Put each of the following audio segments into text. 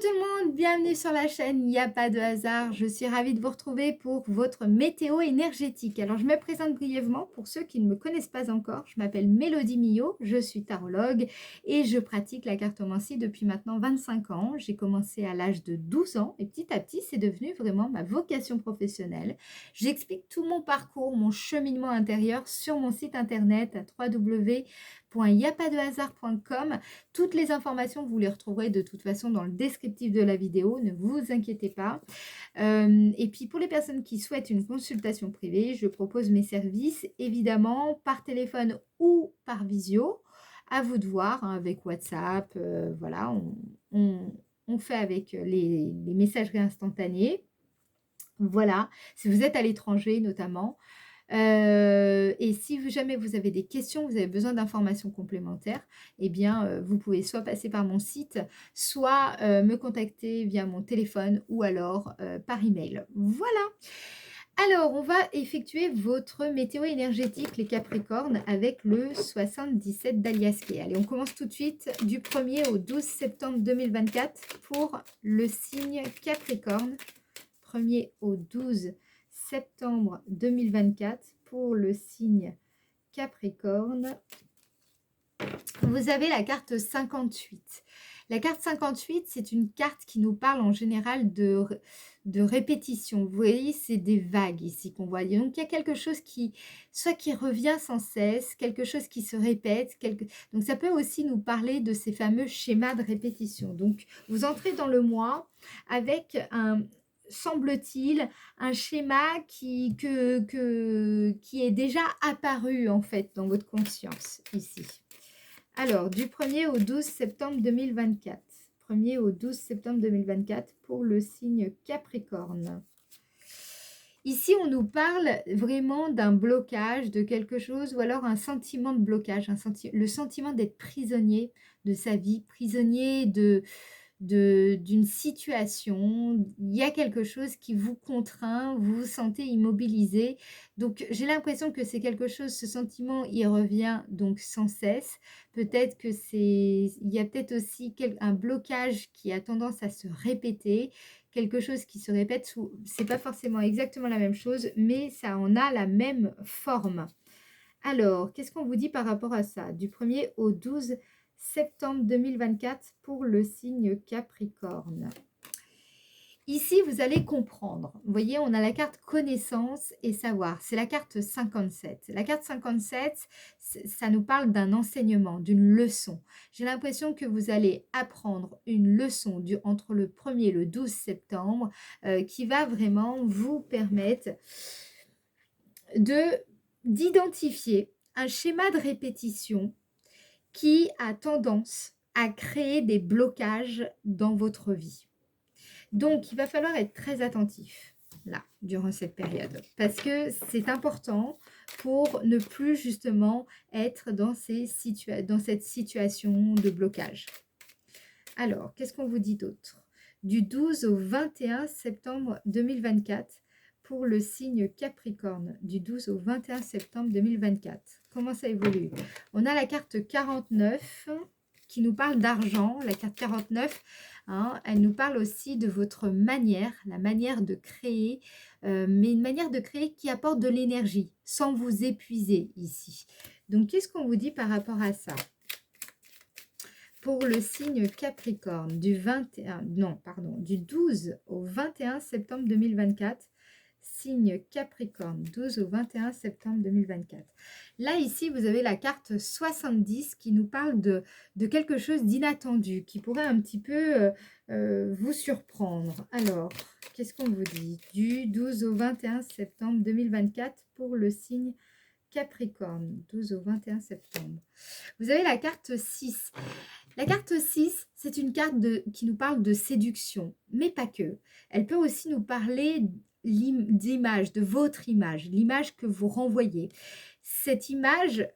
tout le monde, bienvenue sur la chaîne, il n'y a pas de hasard. Je suis ravie de vous retrouver pour votre météo énergétique. Alors je me présente brièvement pour ceux qui ne me connaissent pas encore. Je m'appelle Mélodie Millot, je suis tarologue et je pratique la cartomancie depuis maintenant 25 ans. J'ai commencé à l'âge de 12 ans et petit à petit c'est devenu vraiment ma vocation professionnelle. J'explique tout mon parcours, mon cheminement intérieur sur mon site internet à www.yapadehasard.com. Toutes les informations, vous les retrouverez de toute façon dans le descriptif de la vidéo, ne vous inquiétez pas. Et puis pour les personnes qui souhaitent une consultation privée, je propose mes services évidemment par téléphone ou par visio. À vous de voir, hein, avec WhatsApp, voilà, on fait avec les messageries instantanées. Voilà, si vous êtes à l'étranger notamment. Et si jamais vous avez des questions, vous avez besoin d'informations complémentaires, eh bien, vous pouvez soit passer par mon site, soit me contacter via mon téléphone ou alors par email. Voilà. Alors, on va effectuer votre météo énergétique, les Capricornes, avec le 77 d'Aliasqué. Allez, on commence tout de suite du 1er au 12 septembre 2024 pour le signe Capricorne. 1er au 12 septembre 2024 pour le signe Capricorne. Vous avez la carte 58. La carte 58, c'est une carte qui nous parle en général de répétition. Vous voyez, c'est des vagues ici qu'on voit. Donc, il y a quelque chose qui revient sans cesse, quelque chose qui se répète. Donc, ça peut aussi nous parler de ces fameux schémas de répétition. Donc, vous entrez dans le mois avec semble-t-il, un schéma qui est déjà apparu en fait dans votre conscience ici. Alors, du 1er au 12 septembre 2024. 1er au 12 septembre 2024 pour le signe Capricorne. Ici, on nous parle vraiment d'un blocage, de quelque chose, ou alors un sentiment de blocage, le sentiment d'être prisonnier de sa vie, prisonnier d'une situation. Il y a quelque chose qui vous contraint, vous vous sentez immobilisé. Donc, j'ai l'impression que c'est quelque chose, ce sentiment, il revient donc sans cesse. Peut-être que il y a peut-être aussi un blocage qui a tendance à se répéter, quelque chose qui se répète, c'est pas forcément exactement la même chose, mais ça en a la même forme. Alors, qu'est-ce qu'on vous dit par rapport à ça? Du 1er au 12 septembre 2024 pour le signe Capricorne. Ici, vous allez comprendre. Vous voyez, on a la carte connaissance et savoir. C'est la carte 57. La carte 57, ça nous parle d'un enseignement, d'une leçon. J'ai l'impression que vous allez apprendre une leçon entre le 1er et le 12 septembre qui va vraiment vous permettre d'identifier un schéma de répétition qui a tendance à créer des blocages dans votre vie. Donc, il va falloir être très attentif là, durant cette période, parce que c'est important pour ne plus justement être dans cette situation de blocage. Alors, qu'est-ce qu'on vous dit d'autre? Du 12 au 21 septembre 2024 pour le signe Capricorne, du 12 au 21 septembre 2024. Comment ça évolue? On a la carte 49 qui nous parle d'argent. La carte 49, hein, elle nous parle aussi de votre manière, la manière de créer, mais une manière de créer qui apporte de l'énergie, sans vous épuiser ici. Donc, qu'est-ce qu'on vous dit par rapport à ça? Pour le signe Capricorne, du 12 au 21 septembre 2024, signe Capricorne, 12 au 21 septembre 2024. Là, ici, vous avez la carte 70 qui nous parle de quelque chose d'inattendu, qui pourrait un petit peu vous surprendre. Alors, qu'est-ce qu'on vous dit? Du 12 au 21 septembre 2024 pour le signe Capricorne, 12 au 21 septembre. Vous avez la carte 6. La carte 6, c'est une carte qui nous parle de séduction, mais pas que. Elle peut aussi nous parler d'image, de votre image, l'image que vous renvoyez. Cette image,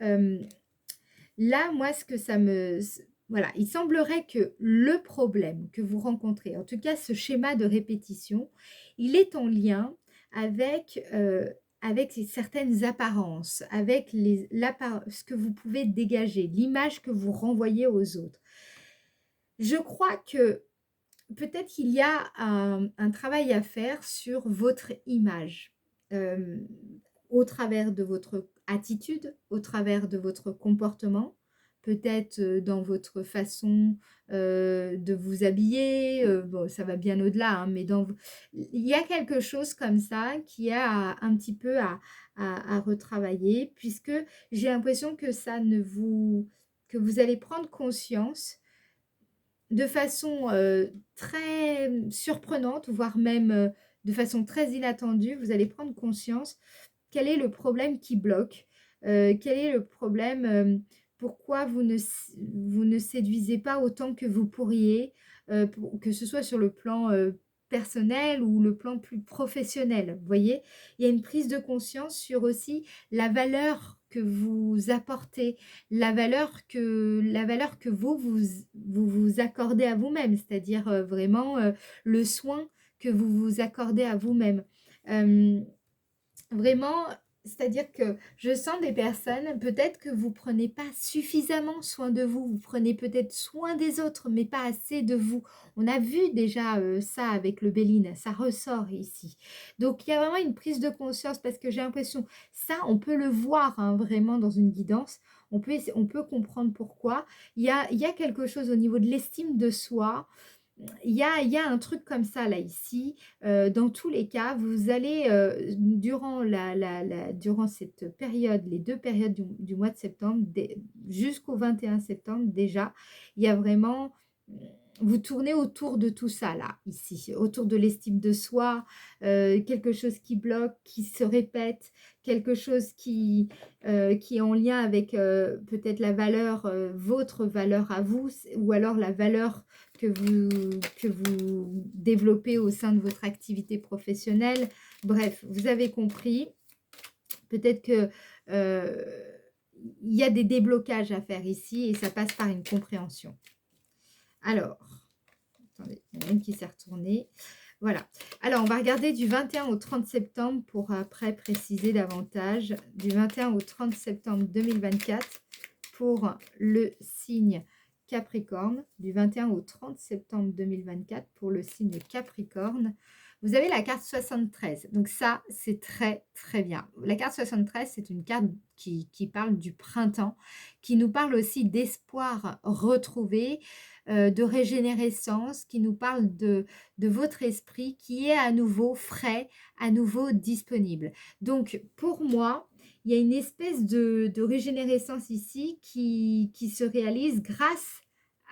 là, moi, ce que ça me... Voilà, il semblerait que le problème que vous rencontrez, en tout cas ce schéma de répétition, il est en lien avec certaines apparences, avec ce que vous pouvez dégager, l'image que vous renvoyez aux autres. Je crois que peut-être qu'il y a un travail à faire sur votre image, hem, au travers de votre attitude, au travers de votre comportement, peut-être, dans votre façon, de vous habiller, bon ça va bien au-delà, hein, mais dans v il y a quelque chose comme ça qui a un petit peu à retravailler puisque j'ai l'impression que ça ne vous que vous allez prendre conscience de façon, très, surprenante, voire même, de façon très inattendue, vous allez prendre conscience quel est le problème qui bloque, quel est le problème, pourquoi vous ne séduisez pas autant que vous pourriez, pour que ce soit sur le plan, personnel ou le plan plus professionnel, vous voyez? Il y a une prise de conscience sur aussi la valeur que vous apportez, la valeur que vous accordez à vous-même, c'est-à-dire, vraiment, le soin que vous vous accordez à vous-même. Hem Vraiment, c'est-à-dire que je sens des personnes, peut-être que vous prenez pas suffisamment soin de vous, vous prenez peut-être soin des autres, mais pas assez de vous. On a vu déjà, ça avec le Béline, ça ressort ici. Donc il y a vraiment une prise de conscience parce que j'ai l'impression ça, on peut le voir, hein, vraiment dans une guidance. On peut comprendre pourquoi. Il y a quelque chose au niveau de l'estime de soi, il y a un truc comme ça là ici, dans tous les cas, vous allez, durant durant cette période, les 2 périodes du mois de septembre, dès jusqu'au 21 septembre déjà, il y a vraiment, mmh, vous tournez autour de tout ça là, ici, autour de l'estime de soi, quelque chose qui bloque, qui se répète, quelque chose qui est en lien avec, peut-être la valeur, votre valeur à vous, ou alors la valeur que vous développez au sein de votre activité professionnelle. Bref, vous avez compris. Peut-être que, heu, il y a des déblocages à faire ici et ça passe par une compréhension. Alors, attendez, il y en a une qui s'est retournée. Voilà. Alors, on va regarder du 21 au 30 septembre pour après préciser davantage. Du 21 au 30 septembre 2024 pour le signe Capricorne. Du 21 au 30 septembre 2024 pour le signe Capricorne. Vous avez la carte 73. Donc ça, c'est très, très bien. La carte 73, c'est une carte qui parle du printemps, qui nous parle aussi d'espoir retrouvé, de régénérescence, qui nous parle de votre esprit qui est à nouveau frais, à nouveau disponible. Donc pour moi, il y a une espèce de régénérescence ici qui se réalise grâce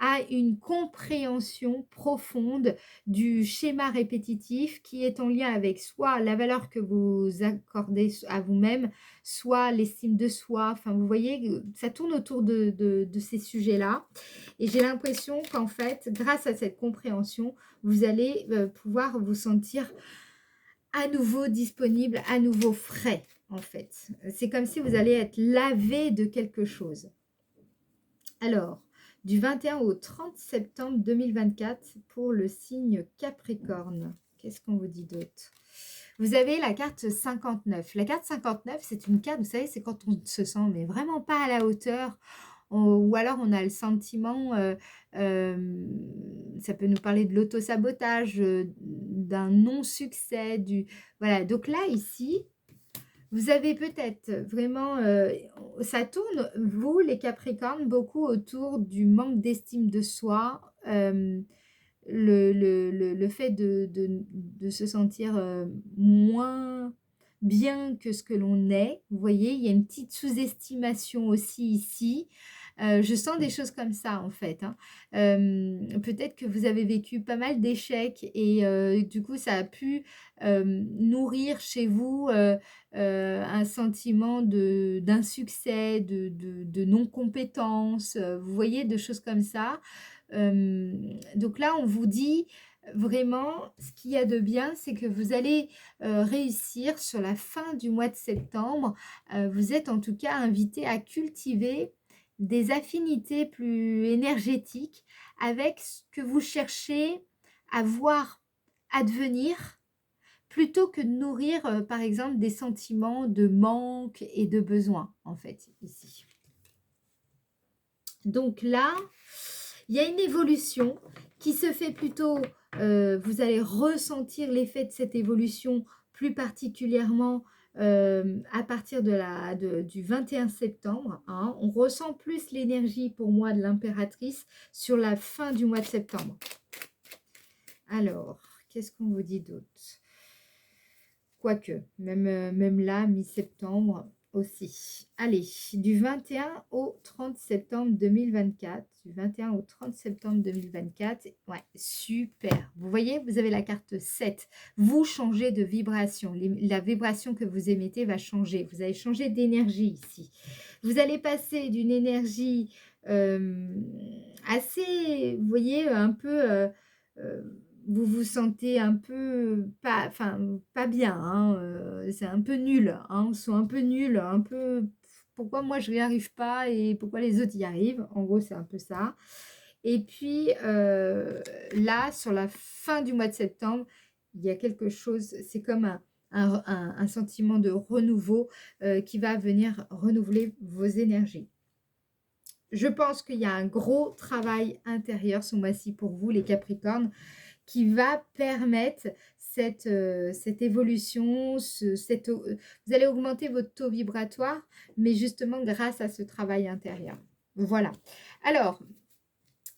à une compréhension profonde du schéma répétitif qui est en lien avec soit la valeur que vous accordez à vous-même, soit l'estime de soi. Enfin, vous voyez, ça tourne autour de ces sujets-là. Et j'ai l'impression qu'en fait, grâce à cette compréhension, vous allez pouvoir vous sentir à nouveau disponible, à nouveau frais, en fait. C'est comme si vous allez être lavé de quelque chose. Alors, du 21 au 30 septembre 2024 pour le signe Capricorne. Qu'est-ce qu'on vous dit d'autre? Vous avez la carte 59. La carte 59, c'est une carte, vous savez, c'est quand on se sent mais vraiment pas à la hauteur, ou alors on a le sentiment, ça peut nous parler de l'auto-sabotage, d'un non-succès, du voilà. Donc là, ici, vous avez peut-être vraiment, ça tourne, vous les Capricornes, beaucoup autour du manque d'estime de soi, le fait de se sentir, moins bien que ce que l'on est. Vous voyez? Il y a une petite sous-estimation aussi ici. Je sens des choses comme ça en fait, hein. Peut-être que vous avez vécu pas mal d'échecs et du coup ça a pu, nourrir chez vous, un sentiment d'insuccès, de non-compétence, vous voyez? De choses comme ça. Donc là, on vous dit vraiment, ce qu'il y a de bien, c'est que vous allez, réussir sur la fin du mois de septembre. Vous êtes en tout cas invité à cultiver des affinités plus énergétiques avec ce que vous cherchez à voir advenir, plutôt que de nourrir, par exemple, des sentiments de manque et de besoin, en fait, ici. Donc là, il y a une évolution qui se fait plutôt, vous allez ressentir l'effet de cette évolution plus particulièrement à partir du 21 septembre. Hein. On ressent plus l'énergie pour moi de l'impératrice sur la fin du mois de septembre. Alors, qu'est-ce qu'on vous dit d'autre? Quoique, même là, mi-septembre aussi. Allez, du 21 au 30 septembre 2024. Du 21 au 30 septembre 2024. Ouais, super. Vous voyez, vous avez la carte 7. Vous changez de vibration. La vibration que vous émettez va changer. Vous allez changer d'énergie ici. Vous allez passer d'une énergie assez, vous voyez, un peu... vous vous sentez un peu pas, enfin, pas bien, hein, c'est un peu nul, hein, on se sent un peu nul, un peu pourquoi moi je n'y arrive pas et pourquoi les autres y arrivent, en gros c'est un peu ça. Et puis là, sur la fin du mois de septembre, il y a quelque chose, c'est comme un sentiment de renouveau qui va venir renouveler vos énergies. Je pense qu'il y a un gros travail intérieur ce mois-ci pour vous, les Capricornes, qui va permettre cette évolution, vous allez augmenter votre taux vibratoire, mais justement grâce à ce travail intérieur. Voilà. Alors,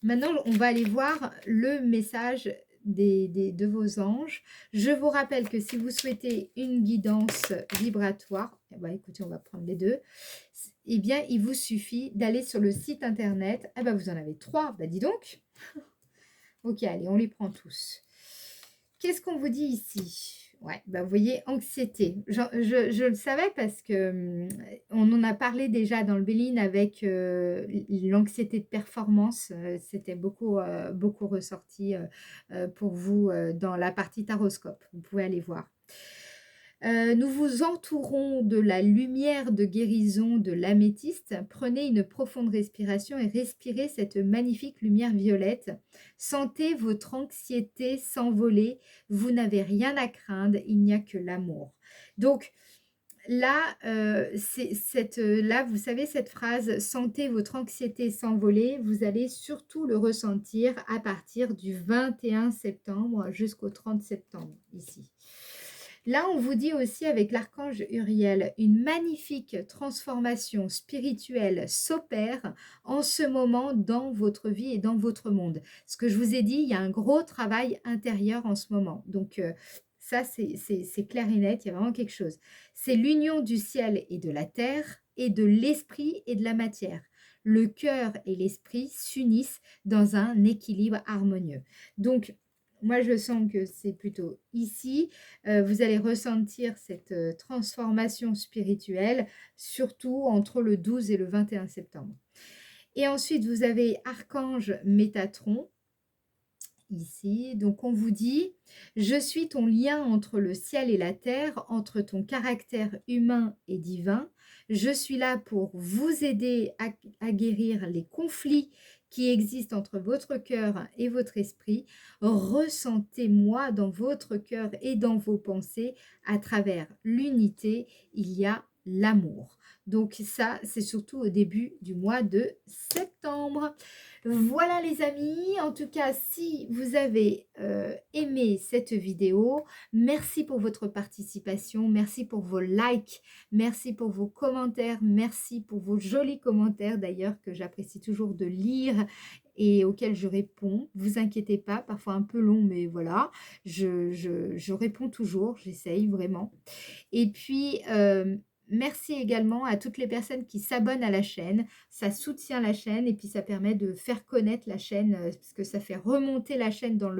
maintenant, on va aller voir le message de vos anges. Je vous rappelle que si vous souhaitez une guidance vibratoire, eh ben, écoutez, on va prendre les deux, eh bien, il vous suffit d'aller sur le site internet. Eh ben, vous en avez 3, ben, dis donc. Ok, allez, on les prend tous. Qu'est-ce qu'on vous dit ici? Ouais, bah vous voyez, anxiété. Je le savais parce que on en a parlé déjà dans le Béline avec l'anxiété de performance. C'était beaucoup, beaucoup ressorti pour vous dans la partie taroscope. Vous pouvez aller voir. Nous vous entourons de la lumière de guérison de l'améthyste. Prenez une profonde respiration et respirez cette magnifique lumière violette. Sentez votre anxiété s'envoler. Vous n'avez rien à craindre, il n'y a que l'amour. Donc là, là, vous savez cette phrase « Sentez votre anxiété s'envoler », vous allez surtout le ressentir à partir du 21 septembre jusqu'au 30 septembre ici. Là, on vous dit aussi avec l'archange Uriel, une magnifique transformation spirituelle s'opère en ce moment dans votre vie et dans votre monde. Ce que je vous ai dit, il y a un gros travail intérieur en ce moment. Donc, ça, c'est clair et net, il y a vraiment quelque chose. C'est l'union du ciel et de la terre et de l'esprit et de la matière. Le cœur et l'esprit s'unissent dans un équilibre harmonieux. Donc, moi, je sens que c'est plutôt ici. Vous allez ressentir cette transformation spirituelle, surtout entre le 12 et le 21 septembre. Et ensuite, vous avez Archange Métatron, ici. Donc, on vous dit, je suis ton lien entre le ciel et la terre, entre ton caractère humain et divin. Je suis là pour vous aider à guérir les conflits qui existent entre votre cœur et votre esprit. Ressentez-moi dans votre cœur et dans vos pensées. À travers l'unité, il y a l'amour. Donc ça, c'est surtout au début du mois de septembre. Voilà les amis, en tout cas, si vous avez aimé cette vidéo, merci pour votre participation, merci pour vos likes, merci pour vos commentaires, merci pour vos jolis commentaires d'ailleurs que j'apprécie toujours de lire et auxquels je réponds. Vous inquiétez pas, parfois un peu long, mais voilà, je réponds toujours, j'essaye vraiment. Et puis, merci également à toutes les personnes qui s'abonnent à la chaîne. Ça soutient la chaîne et puis ça permet de faire connaître la chaîne parce que ça fait remonter la chaîne dans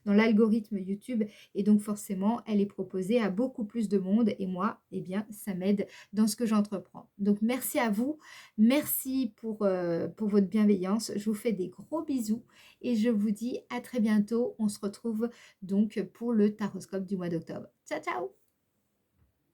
l'algorithme YouTube et donc forcément, elle est proposée à beaucoup plus de monde et moi, eh bien, ça m'aide dans ce que j'entreprends. Donc, merci à vous. Merci pour votre bienveillance. Je vous fais des gros bisous et je vous dis à très bientôt. On se retrouve donc pour le taroscope du mois d'octobre. Ciao, ciao!